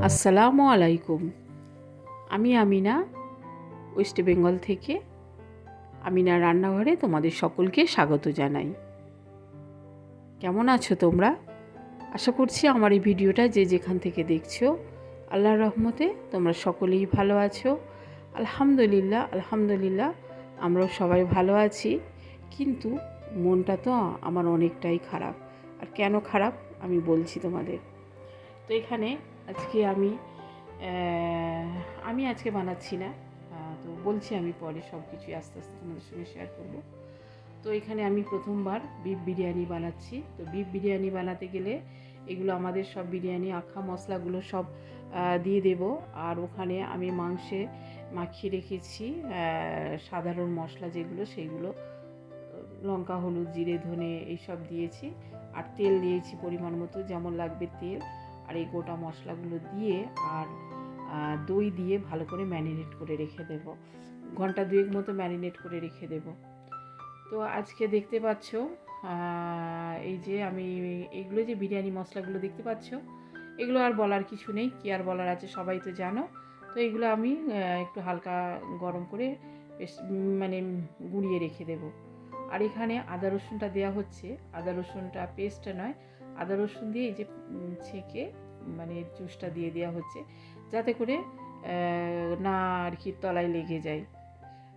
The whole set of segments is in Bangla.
আসসালামু আলাইকুম। আমি আমিনা, ওয়েস্ট বেঙ্গল থেকে। আমিনা রান্নাঘরে তোমাদের সকলকে স্বাগত জানাই। কেমন আছো তোমরা? আশা করছি আমার এই ভিডিওটা যে যেখান থেকে দেখছো, আল্লাহর রহমতে তোমরা সকলেই ভালো আছো। আলহামদুলিল্লাহ আমরাও সবাই ভালো আছি। কিন্তু মনটা তো আমার অনেকটাই খারাপ। আর কেন খারাপ আমি বলছি তোমাদের। তো এখানে আজকে আমি আজকে বানাচ্ছি না, তো বলছি আমি পরে সব কিছুই আস্তে আস্তে তোমাদের সঙ্গে শেয়ার করব। তো এখানে আমি প্রথমবার বিফ বিরিয়ানি বানাচ্ছি। তো বিফ বিরিয়ানি বানাতে গেলে এগুলো আমাদের সব বিরিয়ানি আখা মশলাগুলো সব দিয়ে দেব। আর ওখানে আমি মাংসে মাখিয়ে রেখেছি সাধারণ মশলা যেগুলো, সেইগুলো লঙ্কা হলুদ জিরে ধনে এইসব দিয়েছি। আর তেল দিয়েছি পরিমাণ মতো, যেমন লাগবে তেল। আর এই গোটা মশলাগুলো দিয়ে আর দই দিয়ে ভালো করে ম্যারিনেট করে রেখে দেব। ঘন্টা দুয়েক মতো ম্যারিনেট করে রেখে দেব। তো আজকে দেখতে পাচ্ছ এই যে আমি এইগুলো যে বিরিয়ানি মশলাগুলো দেখতে পাচ্ছ, এগুলো আর বলার কিছু নেই, কি আর বলার আছে, সবাই তো জানো। তো এগুলো আমি একটু হালকা গরম করে মানে গুঁড়িয়ে রেখে দেব। আর এখানে আদা রসুনটা দেওয়া হচ্ছে, আদা রসুনটা পেস্টটা নয়, আদা রসুন দিয়ে এই যে ছেঁকে মানে জুসটা দিয়ে দেওয়া হচ্ছে, যাতে করে না আর কি তলায় লেগে যায়।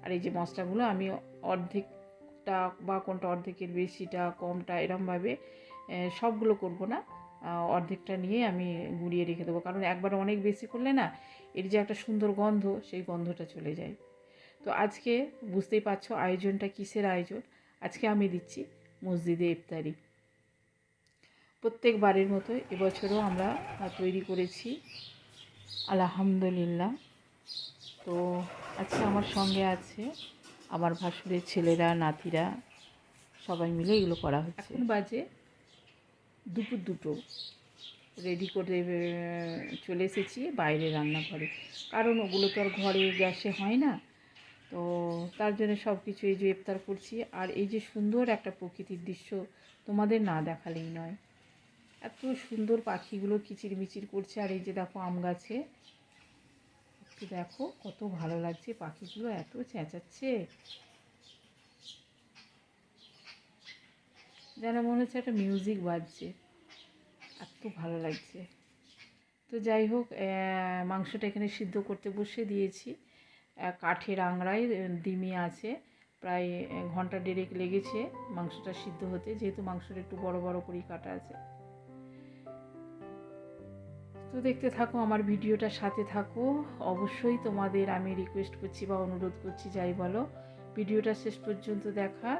আর এই যে মশলাগুলো আমি অর্ধেকটা বা কোনটা অর্ধেকের বেশিটা কমটা এরমভাবে সবগুলো করব না, অর্ধেকটা নিয়ে আমি গুঁড়িয়ে রেখে দেবো। কারণ একবার অনেক বেশি করলে না এর যে একটা সুন্দর গন্ধ, সেই গন্ধটা চলে যায়। তো আজকে বুঝতেই পারছো আয়োজনটা কিসের আয়োজন। আজকে আমি দিচ্ছি মসজিদে ইফতারি। প্রত্যেকবারের মতো এবছরও আমরা তৈরি করেছি, আলহামদুলিল্লাহ। তো আজকে আমার সঙ্গে আছে আমার ভাসুরের ছেলেরা, নাতিরা, সবাই মিলে এগুলো করা হচ্ছে। এখন বাজে দুপুর 2টো। রেডি করে চলে এসেছি বাইরে রান্নাঘরে, কারণ ওগুলো তো আর ঘরে গ্যাসে হয় না। তো তার জন্য সব কিছু এই যে ইফতার করছি। আর এই যে সুন্দর একটা প্রকৃতির দৃশ্য তোমাদের না দেখালেই নয়। এত সুন্দর পাখিগুলো কিচিরমিচির করছে। আর এই যে দেখো আম গাছে একটু দেখো কত ভালো লাগছে, পাখিগুলো এত চেঁচাচ্ছে, যেন মনে হচ্ছে একটা মিউজিক বাজছে, এত ভালো লাগছে। তো যাই হোক, মাংসটা এখানে সিদ্ধ করতে বসে দিয়েছি। কাঠের আংড়ায় ডিমি আছে, প্রায় ঘন্টা দেড়েক লেগেছে মাংসটা সিদ্ধ হতে, যেহেতু মাংসটা একটু বড় বড় করেই কাটা আছে। তো দেখতে থাকো আমার ভিডিওটার সাথে থাকো। অবশ্যই তোমাদের আমি রিকোয়েস্ট করছি বা অনুরোধ করছি, যাই বলো, ভিডিওটা শেষ পর্যন্ত দেখা।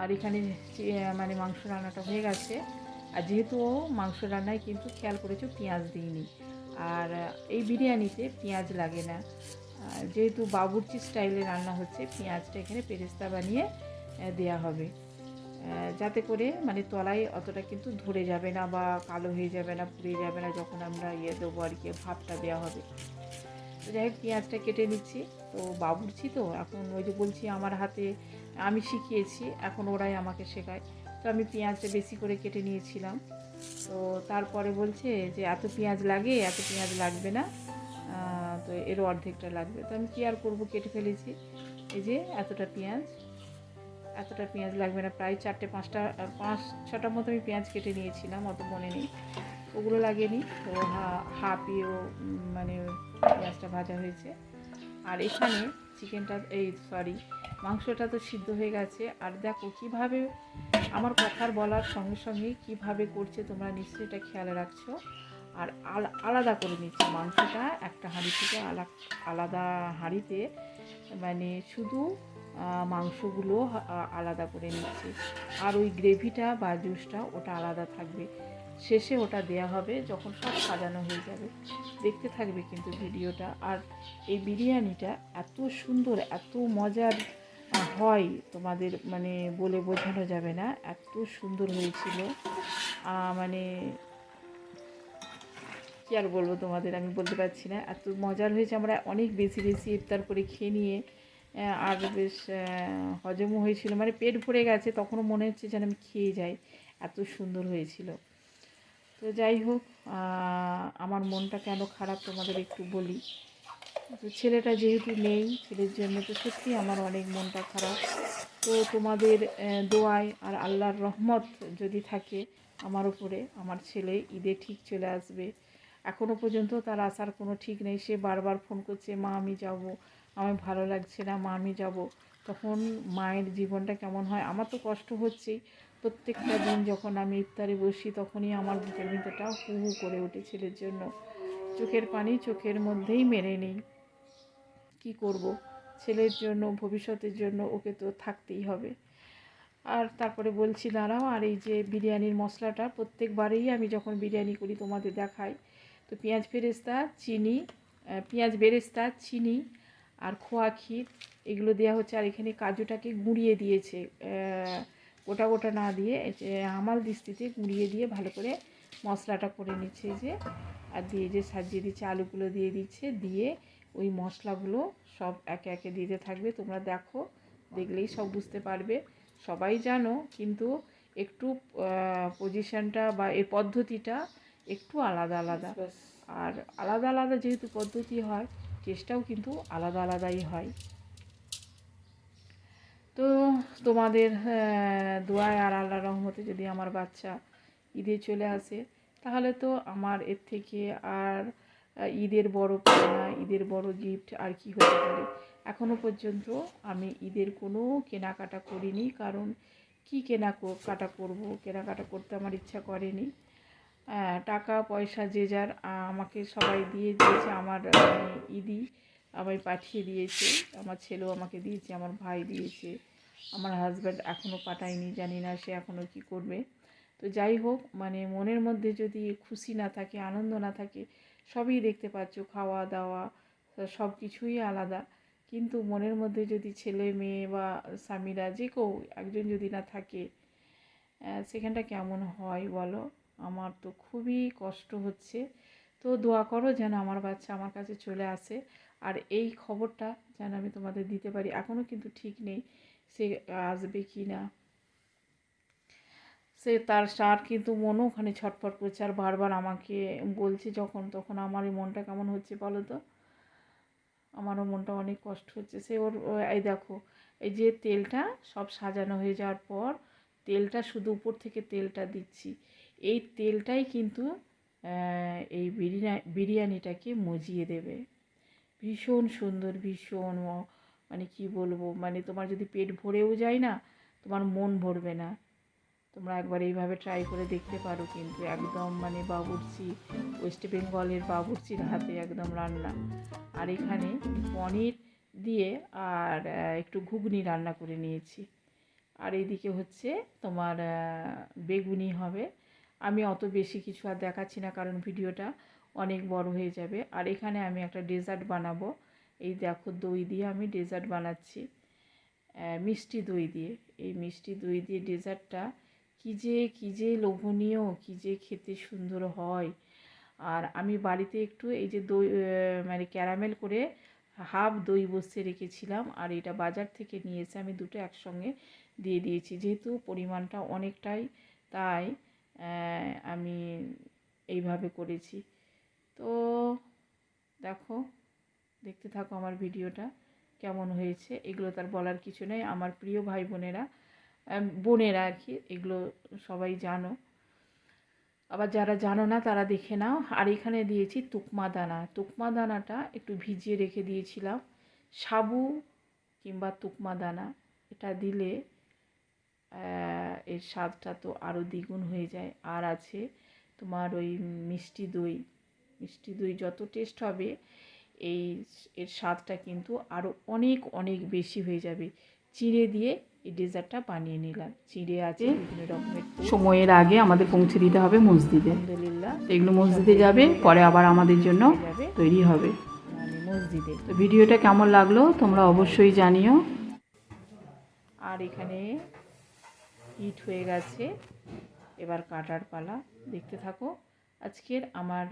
আর এখানে মানে মাংস রান্নাটা হয়ে গেছে। আর যেহেতু মাংস রান্নায় কিন্তু খেয়াল করেছো পেঁয়াজ দিইনি। আর এই বিরিয়ানিতে পেঁয়াজ লাগে না, যেহেতু বাবুর্চি স্টাইলে রান্না হচ্ছে, পেঁয়াজটা এখানে পেরেস্তা বানিয়ে দেয়া হবে, যাতে করে মানে তলায় অতটা কিন্তু ধরে যাবে না বা কালো হয়ে যাবে না, পুড়ে যাবে না যখন আমরা দেবো আর কি, ভাতটা দেওয়া হবে। তো যাই হোক পেঁয়াজটা কেটে নিচ্ছি। তো বাবুর্চি তো এখন ওই যে বলছি আমার হাতে আমি শিখিয়েছি, এখন ওরাই আমাকে শেখায়। তো আমি পেঁয়াজটা বেশি করে কেটে নিয়েছিলাম। তো তারপরে বলছে যে এত পেঁয়াজ লাগে, এত পেঁয়াজ লাগবে না, তো এরও অর্ধেকটা লাগবে। তো আমি কী আর করবো, কেটে ফেলেছি। এই যে এতটা পেঁয়াজ লাগবে না, প্রায় 5-6টা মতো আমি পেঁয়াজ কেটে নিয়েছিলাম, অত মনে নেই, ওগুলো লাগেনি। তো হাফিও মানে পেঁয়াজটা ভাজা হয়েছে। আর এখানে মাংসটা তো সিদ্ধ হয়ে গেছে। আর দেখো কিভাবে আমার কথার বলার সঙ্গে সঙ্গেই কীভাবে করছে, তোমরা নিশ্চয়ই এটা খেয়াল রাখছো। আর আলাদা করে নিচ্ছে মাংসটা একটা হাঁড়ি থেকে আলাদা হাঁড়িতে, মানে শুধু মাংসগুলো আলাদা করে নিচ্ছি। আর ওই গ্রেভিটা বা জুসটা ওটা আলাদা থাকবে, শেষে ওটা দেয়া হবে যখন সব সাজানো হয়ে যাবে। দেখতে থাকবে কিন্তু ভিডিওটা। আর এই বিরিয়ানিটা এত সুন্দর, এত মজার হয়, তোমাদের মানে বলে বোঝানো যাবে না, এত সুন্দর হয়েছিল। মানে কী আর বলবো তোমাদের, আমি বলতে পারছি না, এত মজার হয়েছে। আমরা অনেক বেশি ইফতার করে খেয়ে নিয়ে আর বেশ হজমও হয়েছিল, মানে পেট ভরে গেছে, তখনও মনে হচ্ছে যেন আমি খেয়ে যাই, এত সুন্দর হয়েছিল। তো তো যাই হোক, আমার মনটা কেন খারাপ তোমাদের একটু বলি। তো ছেলেটা যেহেতু নেই, ছেলের জন্য তো সত্যি আমার অনেক মনটা খারাপ। তো তোমাদের দোয়ায় আর আল্লাহর রহমত যদি থাকে আমার উপরে, আমার ছেলে ঈদে ঠিক চলে আসবে। এখনও পর্যন্ত তার আসার কোনো ঠিক নেই। সে বারবার ফোন করছে, মা আমি যাব, আমার ভালো লাগছে না, মা আমি যাব। তখন মায়ের জীবনটা কেমন হয়, আমার তো কষ্ট হচ্ছেই। প্রত্যেকটা দিন যখন আমি ইফতারে বসি তখনই আমার বুকের ভিতরটা হু হু করে ওঠে ছেলের জন্য। চোখের পানি চোখের মধ্যেই মেরে নেই। কি করব, ছেলের জন্য, ভবিষ্যতের জন্য ওকে তো থাকতেই হবে। আর তারপরে বলছি দাঁড়াও, আর এই যে বিরিয়ানির মশলাটা প্রত্যেকবারেই আমি যখন বিরিয়ানি করি তোমাদের দেখাই। তো পেঁয়াজ বেরেস্তা, চিনি আর খোয়া ক্ষীর এগুলো দেওয়া হচ্ছে। আর এখানে কাজুটাকে গুঁড়িয়ে দিয়েছে, গোটা গোটা না দিয়ে হামাল দিস্তিতে গুঁড়িয়ে দিয়ে ভালো করে মশলাটা করে নিচ্ছে যে। আর দিয়ে যে সাজিয়ে দিচ্ছে, আলুগুলো দিয়ে দিচ্ছে, দিয়ে ওই মশলাগুলো সব একে একে দিতে থাকবে। তোমরা দেখো, দেখলেই সব বুঝতে পারবে। সবাই জানো, কিন্তু একটু পজিশনটা বা এর পদ্ধতিটা একটু আলাদা আলাদা। আর আলাদা আলাদা যেহেতু পদ্ধতি হয়, টেস্টটাও কিন্তু আলাদা আলাদাই হয়। তো তোমাদের দোয়ায় আর আল্লাহর রহমতে যদি আমার বাচ্চা ঈদে চলে আসে, তাহলে তো আমার এর থেকে আর ঈদের বড় পাওনা, ঈদের বড় গিফট আর কি হতে পারে। এখনও পর্যন্ত আমি ঈদের কোনো কেনাকাটা করিনি, কারণ কি কেনাকাটা করব, কেনাকাটা করতে আমার ইচ্ছা করেনি। টাকা পয়সা যে যার আমাকে সবাই দিয়ে দিয়েছে। আমার ঈদি আমায় পাঠিয়ে দিয়েছে, আমার ছেলেও আমাকে দিয়েছে, আমার ভাই দিয়েছে, আমার হাজব্যান্ড এখনও পাঠায়নি, জানি না সে এখনও কী করবে। তো যাই হোক, মানে মনের মধ্যে যদি খুশি না থাকে, আনন্দ না থাকে, সবই দেখতে পাচ্ছ, খাওয়া দাওয়া সব কিছুই আলাদা, কিন্তু মনের মধ্যে যদি ছেলে মেয়ে বা স্বামীরা যে কেউ একজন যদি না থাকে, সেখানটা কেমন হয় বলো। আমার তো খুবই কষ্ট হচ্ছে। তো দোয়া করো যেন আমার বাচ্চা আমার কাছে চলে আসে, আর এই খবরটা যেন আমি তোমাদের দিতে পারি। এখনও কিন্তু ঠিক নেই সে আসবে কি না। তার কিন্তু মনও ওখানে ছটফট করছে, আর বারবার আমাকে বলছে যখন, তখন আমারই মনটা কেমন হচ্ছে বলো তো। আমারও মনটা অনেক কষ্ট হচ্ছে। এই দেখো, এই যে তেলটা সব সাজানো হয়ে যাওয়ার পর তেলটা শুধু উপর থেকে তেলটা দিচ্ছি, এই তেলটাই কিন্তু এই বিরিয়ানিটাকে মজিয়ে দেবে। ভীষণ সুন্দর, ভীষণ, মানে কি বলবো, মানে তোমার যদি পেট ভরেও যায় না, তোমার মন ভরবে না। তোমরা একবার এইভাবে ট্রাই করে দেখতে পারো, কিন্তু একদম মানে বাবুর্চি, ওয়েস্ট বেঙ্গলের বাবুর্চির হাতে একদম রান্না। আর এখানে পনির দিয়ে আর একটু ঘুগনি রান্না করে নিয়েছি। আর এইদিকে হচ্ছে তোমার বেগুনি হবে। আমি অত বেশি কিছু আর দেখাচ্ছি না, কারণ ভিডিওটা অনেক বড় হয়ে যাবে। আর এখানে আমি একটা ডেজার্ট বানাবো। এই দেখো, দই দিয়ে আমি ডেজার্ট বানাচ্ছি, মিষ্টি দই দিয়ে। এই মিষ্টি দই দিয়ে ডেজার্টটা কী যে লোভনীয়, কী যে খেতে সুন্দর হয়। আর আমি বাড়িতে একটু এই যে দই মানে ক্যারামেল করে হাফ দই বসিয়ে রেখেছিলাম, আর এটা বাজার থেকে নিয়ে এসে আমি দুটো একসঙ্গে দিয়ে দিয়েছি, যেহেতু পরিমাণটা অনেকটাই, তাই আমি এইভাবে করেছি। তো দেখো, দেখতে থাকো আমার ভিডিওটা কেমন হয়েছে। এগুলো তার বলার কিছু নেই, আমার প্রিয় ভাই বোনেরা আর কি, এগুলো সবাই জানো। আবার যারা জানো না তারা দেখে নাও। আর এখানে দিয়েছি তুকমা দানা। তুকমা দানাটা একটু ভিজিয়ে রেখে দিয়েছিলাম। সাবু কিংবা তুকমা দানা এটা দিলে এর স্বাদটা তো আরও দ্বিগুণ হয়ে যায়। আর আছে তোমার ওই মিষ্টি দই। মিষ্টি দই যত টেস্ট হবে, এর স্বাদটা কিন্তু আরও অনেক অনেক বেশি হয়ে যাবে। চিঁড়ে দিয়ে এই ডেজার্টটা বানিয়ে নিলাম। চিঁড়ে আছে বিভিন্ন রকমের। সময়ের আগে আমাদের পৌঁছে দিতে হবে মসজিদে। আলহামদুলিল্লাহ, এগুলো মসজিদে যাবে, পরে আবার আমাদের জন্য তৈরি হবে মানে মসজিদে। তো ভিডিওটা কেমন লাগলো তোমরা অবশ্যই জানিও। আর এখানে হিট হয়ে গেছে, এবার কাটার পালা। দেখতে থাকো আজকের আমার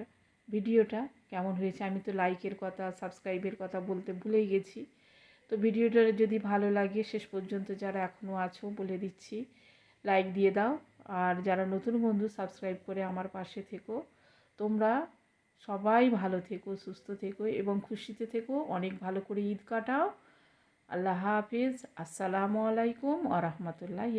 ভিডিওটা কেমন হয়েছে। আমি তো লাইকের কথা, সাবস্ক্রাইবের কথা বলতে ভুলেই গেছি। তো ভিডিওটা যদি ভালো লাগে, শেষ পর্যন্ত যারা এখনও আছো, বলে দিচ্ছি লাইক দিয়ে দাও, আর যারা নতুন বন্ধু সাবস্ক্রাইব করে আমার পাশে থেকো। তোমরা সবাই ভালো থেকো, সুস্থ থেকো এবং খুশিতে থেকো। অনেক ভালো করে ঈদ কাটাও। আল্লাহ হাফিজ। আসসালামু আলাইকুম ওয়া রাহমাতুল্লাহি।